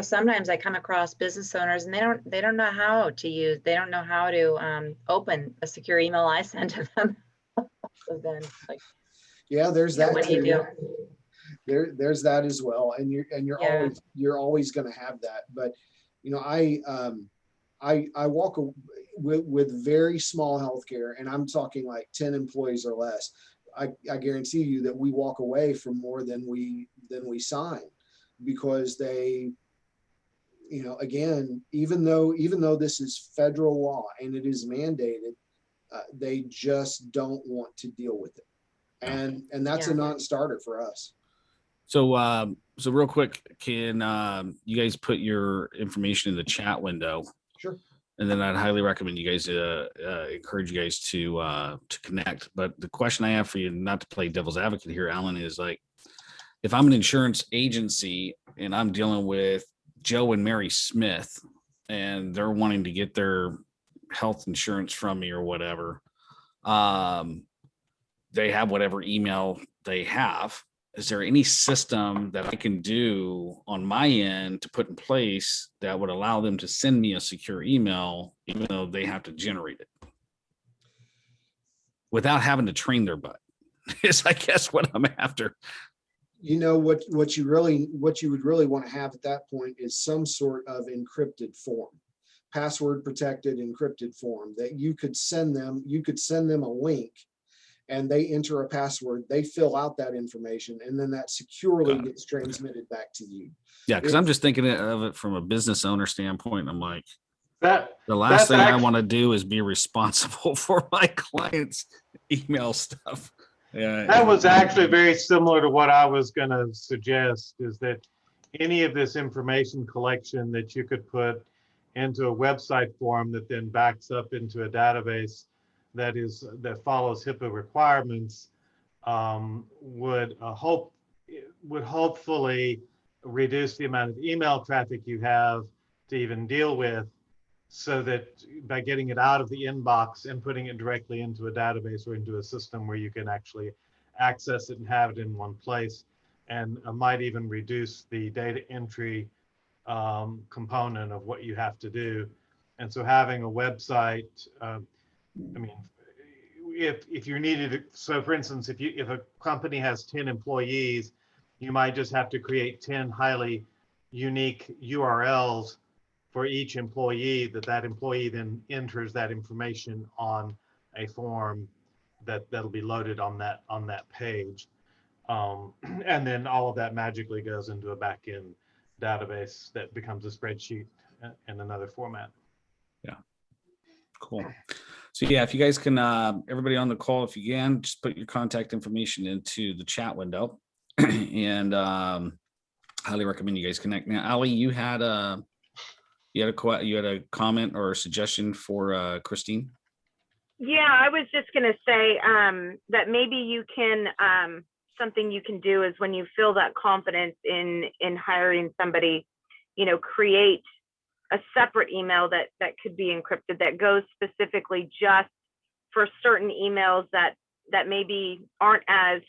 sometimes I come across business owners and they don't know how to open a secure email I send to them. So then like, Yeah, there's that. what do you too. do? There's that as well. And Yeah. you're always going to have that. But I walk with very small healthcare, and I'm talking like 10 employees or less. I guarantee you that we walk away from more than we sign, because they, again, even though this is federal law and it is mandated, they just don't want to deal with it. And that's a non-starter for us. So real quick, can you guys put your information in the chat window? Sure. And then I'd highly recommend you guys encourage you guys to connect. But the question I have for you, not to play devil's advocate here, Alan, is like, if I'm an insurance agency and I'm dealing with Joe and Mary Smith and they're wanting to get their health insurance from me or whatever, they have whatever email they have. Is there any system that I can do on my end to put in place that would allow them to send me a secure email, even though they have to generate it, without having to train their butt? Is, I guess, what I'm after. What you would really want to have at that point is some sort of encrypted form, password protected encrypted form that you could send them. You could send them a link, and they enter a password, they fill out that information, and then that securely gets transmitted back to you. Yeah, because I'm just thinking of it from a business owner standpoint. I'm like, the last thing I want to do is be responsible for my clients' email stuff. Yeah, that was actually very similar to what I was going to suggest, is that any of this information collection that you could put into a website form that then backs up into a database that follows HIPAA requirements would hopefully reduce the amount of email traffic you have to even deal with, so that by getting it out of the inbox and putting it directly into a database or into a system where you can actually access it and have it in one place, and might even reduce the data entry component of what you have to do. And so having a website, if you needed to, so for instance, if a company has 10 employees, you might just have to create 10 highly unique URLs for each employee, that employee then enters that information on a form that'll be loaded on that page. And then all of that magically goes into a back-end database that becomes a spreadsheet in another format. Yeah. Cool. So yeah, if you guys can, everybody on the call, if you can, just put your contact information into the chat window, and highly recommend you guys connect. Now, Ali, you had a comment or a suggestion for Christine? Yeah, I was just going to say that maybe you can, something you can do is when you feel that confidence in hiring somebody, create a separate email that could be encrypted, that goes specifically just for certain emails that maybe aren't as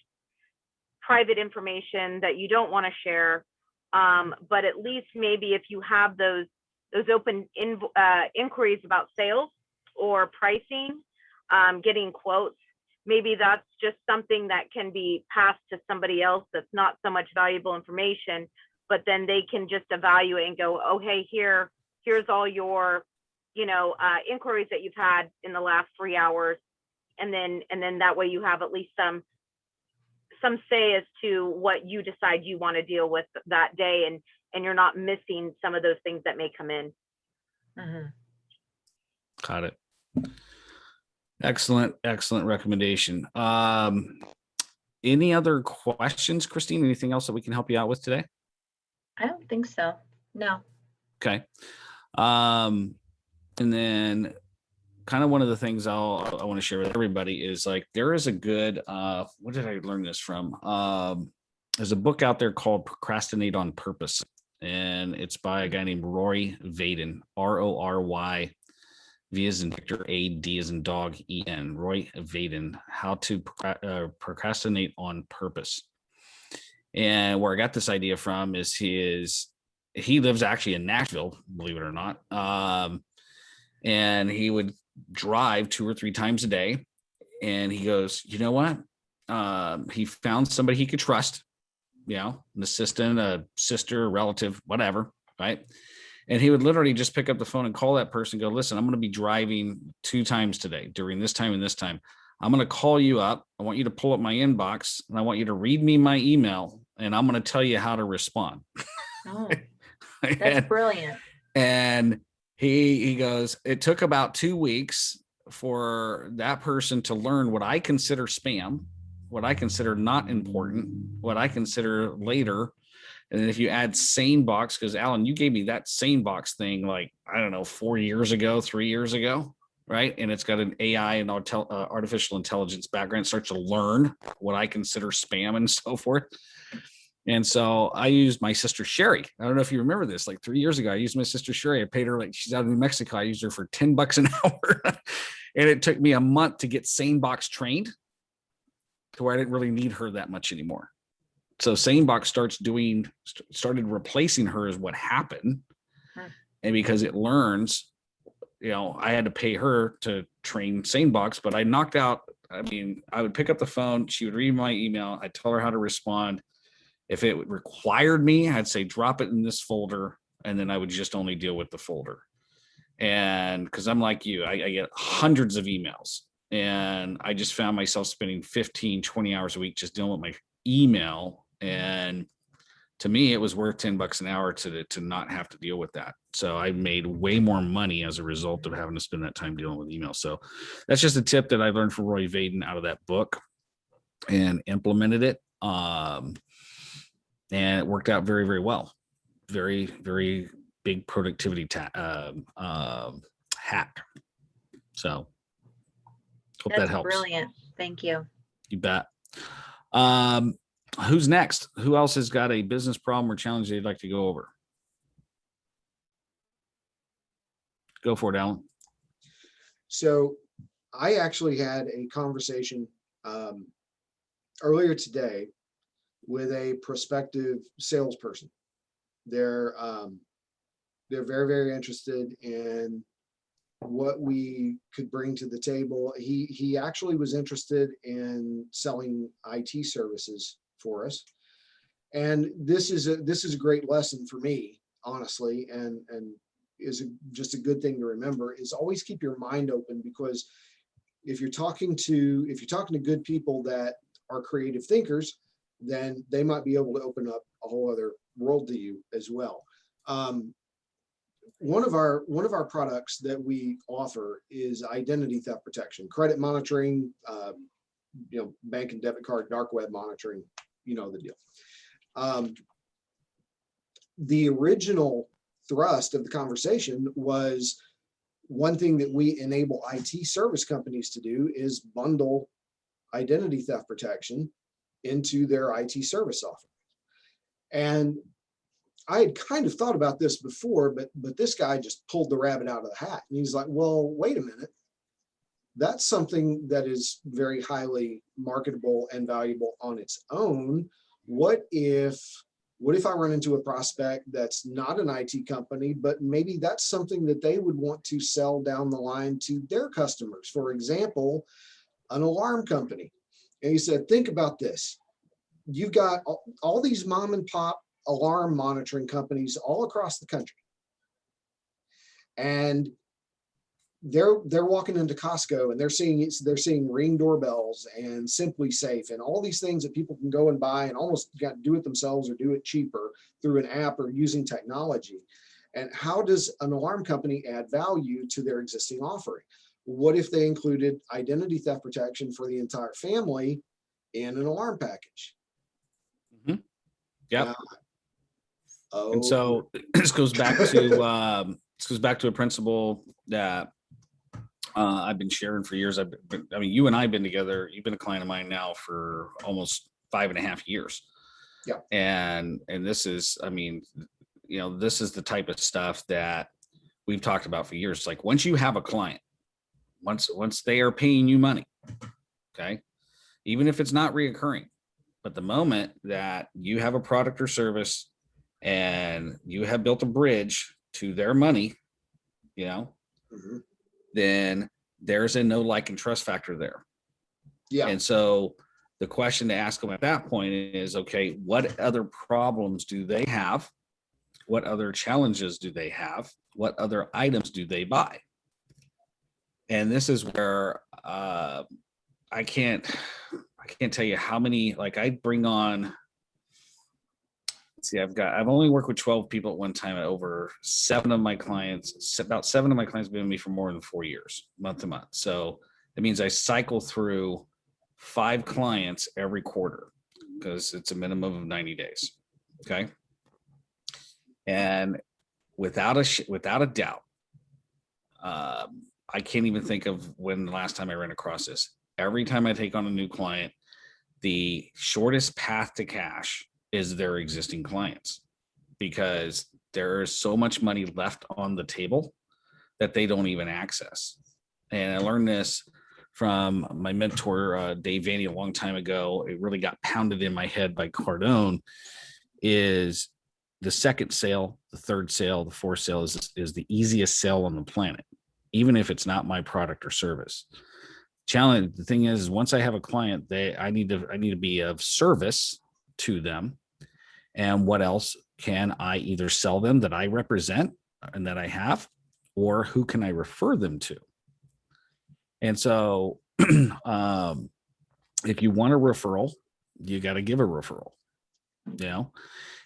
private information, that you don't want to share. But at least maybe if you have those open inquiries about sales or pricing, getting quotes, maybe that's just something that can be passed to somebody else that's not so much valuable information, but then they can just evaluate and go, oh, hey, here's all your inquiries that you've had in the last 3 hours. And then that way you have at least some say as to what you decide you want to deal with that day, and you're not missing some of those things that may come in. Mhm. Got it. Excellent recommendation. Any other questions, Christine? Anything else that we can help you out with today? I don't think so. No. Okay. And then kind of one of the things I want to share with everybody is like, there is a good, what did I learn this from? There's a book out there called Procrastinate on Purpose, and it's by a guy named Roy Vaden, RORY, V as in Victor, A, D as in dog, EN, Roy Vaden, How to Procrastinate on Purpose. And where I got this idea from is he lives actually in Nashville, believe it or not. And he would drive 2 or 3 times a day. And he goes, you know what? He found somebody he could trust, an assistant, a sister, a relative, whatever, right? And he would literally just pick up the phone and call that person and go, listen, I'm going to be driving 2 times today during this time and this time. I'm going to call you up. I want you to pull up my inbox, and I want you to read me my email, and I'm going to tell you how to respond. Oh, that's brilliant. And he goes, it took about 2 weeks for that person to learn what I consider spam, what I consider not important, what I consider later. And then if you add SaneBox, because Alan, you gave me that SaneBox thing, like, I don't know, 4 years ago, 3 years ago, right? And it's got an AI and artificial intelligence background. It starts to learn what I consider spam and so forth. And so I used my sister Sherry. I don't know if you remember this, like 3 years ago, I used my sister Sherry. I paid her, like, she's out of New Mexico. I used her for $10 an hour. And it took me a month to get SaneBox trained to where I didn't really need her that much anymore. So SaneBox started replacing her is what happened. And because it learns, I had to pay her to train SaneBox, but I knocked out, I would pick up the phone. She would read my email. I'd tell her how to respond. If it required me, I'd say, drop it in this folder. And then I would just only deal with the folder. And because I'm like you, I get hundreds of emails, and I just found myself spending 15, 20 hours a week just dealing with my email. And to me, it was worth $10 an hour to not have to deal with that. So I made way more money as a result of having to spend that time dealing with email. So that's just a tip that I learned from Roy Vaden out of that book and implemented it. And it worked out very, very well. Very, very big productivity hack. So hope that helps. Brilliant. Thank you. You bet. Who's next? Who else has got a business problem or challenge they'd like to go over? Go for it, Alan. So I actually had a conversation earlier today with a prospective salesperson. They're very, very interested in what we could bring to the table. He actually was interested in selling IT services for us. And this is a great lesson for me, honestly, and is just a good thing to remember, is always keep your mind open, because if you're talking to good people that are creative thinkers, then they might be able to open up a whole other world to you as well. One of our products that we offer is identity theft protection, credit monitoring, bank and debit card, dark web monitoring, the deal. The original thrust of the conversation was, one thing that we enable IT service companies to do is bundle identity theft protection into their IT service offering. And I had kind of thought about this before, but this guy just pulled the rabbit out of the hat. And he's like, well, wait a minute. That's something that is very highly marketable and valuable on its own. What if I run into a prospect that's not an IT company, but maybe that's something that they would want to sell down the line to their customers? For example, an alarm company. And he said, think about this. You've got all these mom and pop alarm monitoring companies all across the country. And they're walking into Costco and they're seeing Ring doorbells and Simply Safe and all these things that people can go and buy and almost do it themselves or do it cheaper through an app or using technology. And how does an alarm company add value to their existing offering? What if they included identity theft protection for the entire family in an alarm package? Yep. Oh, And so this goes back to a principle that I've been sharing for years. I mean, you and I have been together. You've been a client of mine now for almost 5.5 years. Yeah. And this is, I mean, this is the type of stuff that we've talked about for years. Like once you have a client, once they are paying you money, okay, even if it's not reoccurring, but the moment that you have a product or service and you have built a bridge to their money, then there's a no like and trust factor there. Yeah. And so the question to ask them at that point is, okay, what other problems do they have? What other challenges do they have? What other items do they buy? And this is where I can't tell you how many, like I bring on, I've only worked with 12 people at one time. About 7 of my clients have been with me for more than 4 years, month to month. So that means I cycle through 5 clients every quarter because it's a minimum of 90 days. Okay. And without a doubt, I can't even think of when the last time I ran across this. Every time I take on a new client, the shortest path to cash is their existing clients, because there is so much money left on the table that they don't even access. And I learned this from my mentor, Dave Vanny, a long time ago. It really got pounded in my head by Cardone. Is the second sale, the third sale, the fourth sale is the easiest sale on the planet, even if it's not my product or service. Challenge. The thing is once I have a client, I need to be of service to them. And what else can I either sell them that I represent and that I have, or who can I refer them to? And so if you want a referral, you got to give a referral,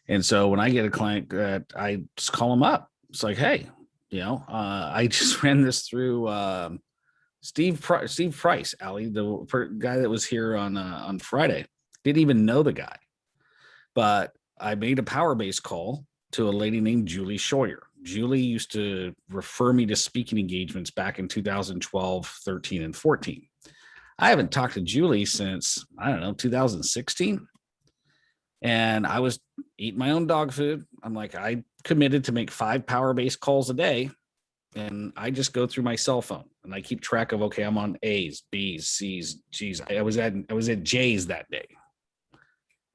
And so when I get a client, I just call them up. It's like, hey, I just ran this through Steve Price, Allie, the guy that was here on Friday. Didn't even know the guy, but I made a power-based call to a lady named Julie Scheuer. Julie used to refer me to speaking engagements back in 2012, 13, and 14. I haven't talked to Julie since, 2016. And I was eating my own dog food. I'm like, I committed to make 5 power-based calls a day. And I just go through my cell phone and I keep track of, okay, I'm on A's, B's, C's, G's. I was at J's that day.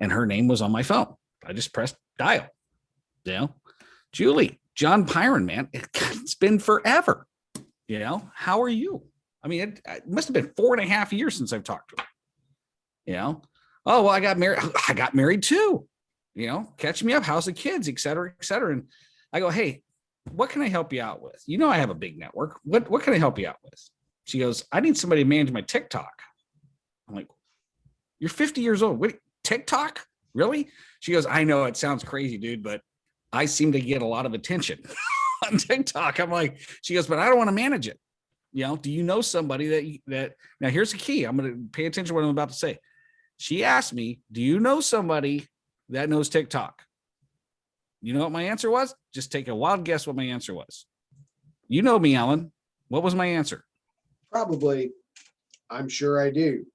And her name was on my phone. I just pressed dial. Julie, John Pyron, man, it's been forever. How are you? I mean, it must have been 4.5 years since I've talked to her. Oh, well, I got married too. Catch me up. How's the kids, et cetera, et cetera. And I go, hey, what can I help you out with? I have a big network. What can I help you out with? She goes, I need somebody to manage my TikTok. I'm like, you're 50 years old. What, TikTok? Really? She goes, I know it sounds crazy, dude, but I seem to get a lot of attention on TikTok. I'm like, she goes, but I don't want to manage it. Do you know somebody that now here's the key. I'm going to pay attention to what I'm about to say. She asked me, do you know somebody that knows TikTok? You know what my answer was? Just take a wild guess what my answer was. You know me, Alan. What was my answer? Probably, I'm sure I do.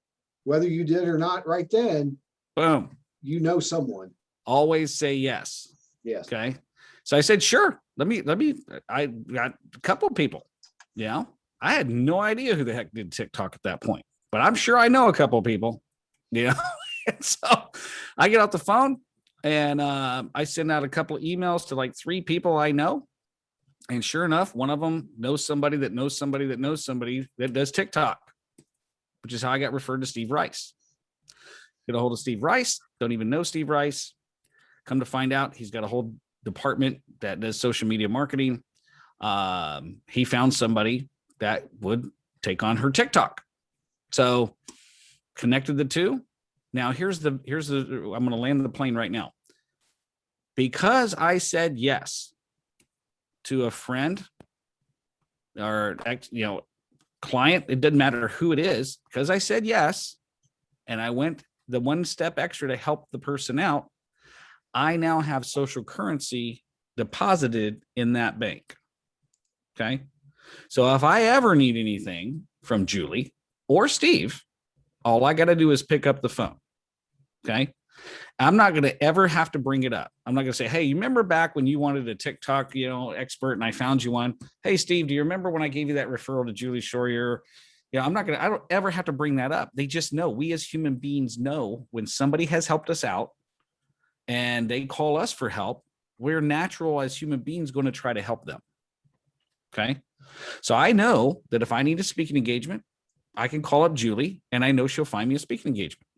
Whether you did or not right then, boom. You know someone. Always say yes. Yes. Okay. So I said, sure. I got a couple of people. I had no idea who the heck did TikTok at that point, but I'm sure I know a couple of people. So I get off the phone and I send out a couple of emails to like 3 people I know. And sure enough, one of them knows somebody that knows somebody that knows somebody that does TikTok, which is how I got referred to Steve Rice. Get a hold of Steve Rice. Don't even know Steve Rice. Come to find out, he's got a whole department that does social media marketing. He found somebody that would take on her TikTok. So connected the two. Now here's the, I'm going to land the plane right now. Because I said yes to a friend or, client, it doesn't matter who it is, because I said yes, and I went the one step extra to help the person out, I now have social currency deposited in that bank. Okay. So if I ever need anything from Julie or Steve, all I got to do is pick up the phone. Okay. I'm not going to ever have to bring it up. I'm not going to say, hey, you remember back when you wanted a TikTok, expert and I found you one? Hey, Steve, do you remember when I gave you that referral to Julie Shorier? I don't ever have to bring that up. They just know, we as human beings know when somebody has helped us out and they call us for help, we're natural as human beings going to try to help them. Okay. So I know that if I need a speaking engagement, I can call up Julie and I know she'll find me a speaking engagement.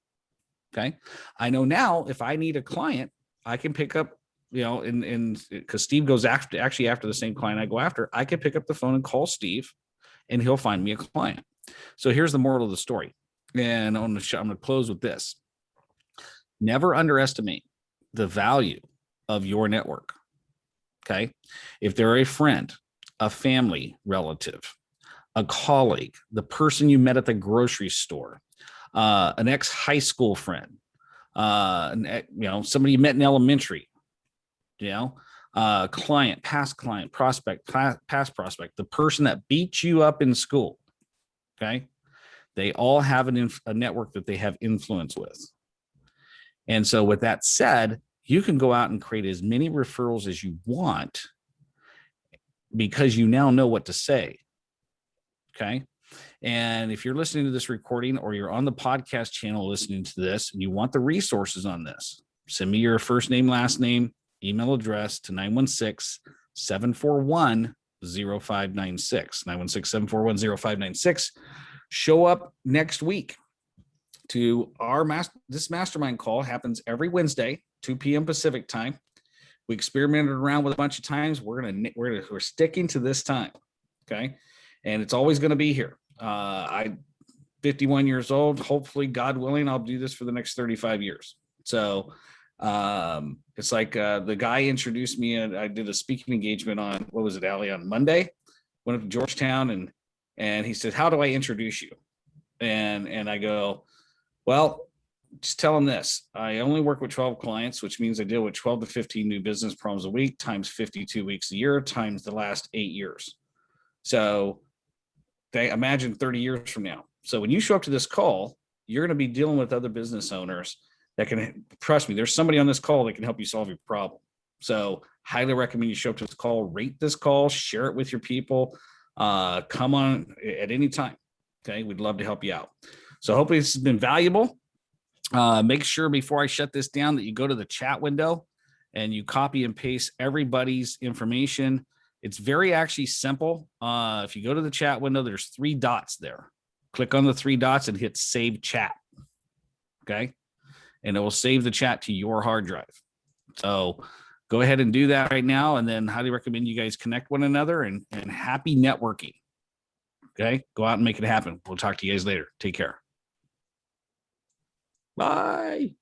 Okay. I know now if I need a client, I can pick up, because Steve goes after the same client I go after, I can pick up the phone and call Steve and he'll find me a client. So here's the moral of the story. And I'm going to close with this. Never underestimate the value of your network. Okay. If they're a friend, a family relative, a colleague, the person you met at the grocery store, an ex-high school friend, somebody you met in elementary, client, past client, prospect, past prospect, the person that beat you up in school. Okay. They all have a network that they have influence with. And so with that said, you can go out and create as many referrals as you want because you now know what to say. Okay. And if you're listening to this recording or you're on the podcast channel listening to this and you want the resources on this, send me your first name, last name, email address to 916-741-0596, 916-741-0596. Show up next week to this mastermind call. Happens every Wednesday, 2 p.m. Pacific time. We experimented around with a bunch of times. We're sticking to this time. Okay. And it's always going to be here. I'm 51 years old. Hopefully, God willing, I'll do this for the next 35 years. So it's like the guy introduced me and I did a speaking engagement on, what was it, Allie, on Monday? Went up to Georgetown and he said, how do I introduce you? And I go, well, just tell them this. I only work with 12 clients, which means I deal with 12 to 15 new business problems a week times 52 weeks a year times the last 8 years. So they imagine 30 years from now. So when you show up to this call, you're going to be dealing with other business owners that can, trust me, there's somebody on this call that can help you solve your problem. So highly recommend you show up to this call, rate this call, share it with your people. Come on at any time. Okay. We'd love to help you out. So hopefully this has been valuable. Make sure before I shut this down that you go to the chat window and you copy and paste everybody's information. It's very actually simple. If you go to the chat window, there's 3 dots there. Click on the 3 dots and hit save chat. Okay. And it will save the chat to your hard drive. So go ahead and do that right now. And then highly recommend you guys connect one another and happy networking. Okay. Go out and make it happen. We'll talk to you guys later. Take care. Bye.